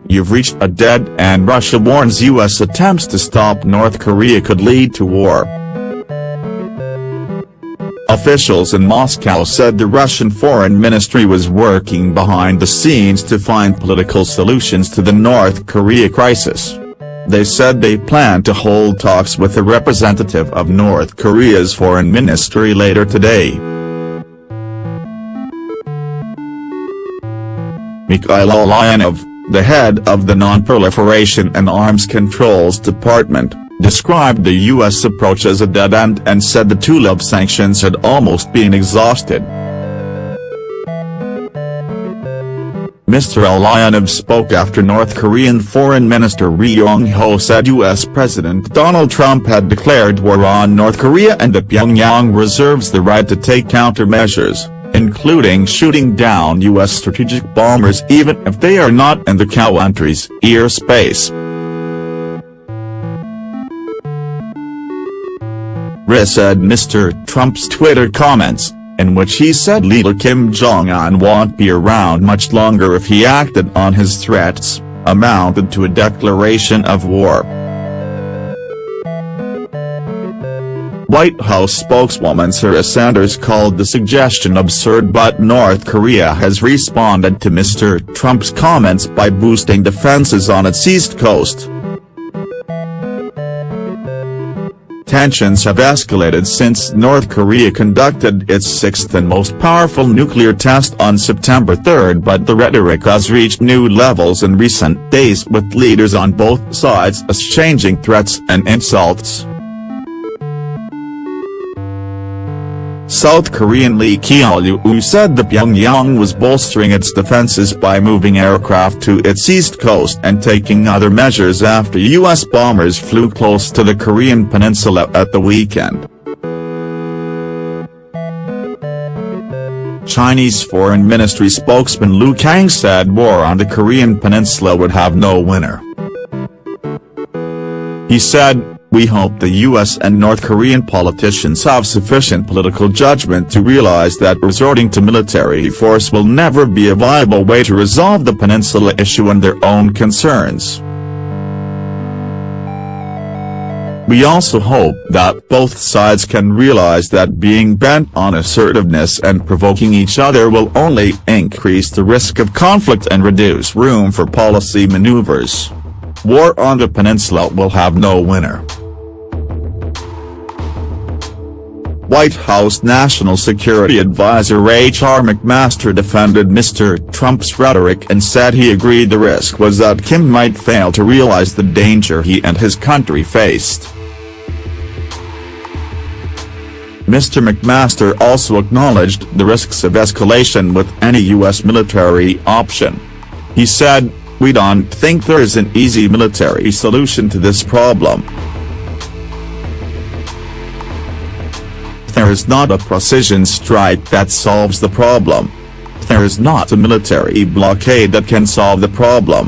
"You've reached a dead end." Russia warns U.S. attempts to stop North Korea could lead to war. Officials in Moscow said the Russian Foreign Ministry was working behind the scenes to find political solutions to the North Korea crisis. They said they plan to hold talks with a representative of North Korea's foreign ministry later today. Mikhail Ulyanov, the head of the Non-Proliferation and Arms Controls Department, described the U.S. approach as a dead end and said the tool of sanctions had almost been exhausted. Mr. Ulyanov spoke after North Korean Foreign Minister Ri Yong-ho said U.S. President Donald Trump had declared war on North Korea and that Pyongyang reserves the right to take countermeasures, including shooting down U.S. strategic bombers even if they are not in the country's airspace. Ri said Mr. Trump's Twitter comments, in which he said leader Kim Jong-un won't be around much longer if he acted on his threats, amounted to a declaration of war. White House spokeswoman Sarah Sanders called the suggestion absurd, but North Korea has responded to Mr. Trump's comments by boosting defenses on its east coast. Tensions have escalated since North Korea conducted its sixth and most powerful nuclear test on September 3, but the rhetoric has reached new levels in recent days, with leaders on both sides exchanging threats and insults. South Korean Lee Kyeol-woo said that Pyongyang was bolstering its defenses by moving aircraft to its east coast and taking other measures after U.S. bombers flew close to the Korean peninsula at the weekend. Chinese Foreign Ministry spokesman Lu Kang said war on the Korean peninsula would have no winner. He said, "We hope the U.S. and North Korean politicians have sufficient political judgment to realize that resorting to military force will never be a viable way to resolve the peninsula issue and their own concerns. We also hope that both sides can realize that being bent on assertiveness and provoking each other will only increase the risk of conflict and reduce room for policy maneuvers. War on the peninsula will have no winner." White House National Security Advisor H.R. McMaster defended Mr. Trump's rhetoric and said he agreed the risk was that Kim might fail to realize the danger he and his country faced. Mr. McMaster also acknowledged the risks of escalation with any U.S. military option. He said, "We don't think there is an easy military solution to this problem. There is not a precision strike that solves the problem. There is not a military blockade that can solve the problem.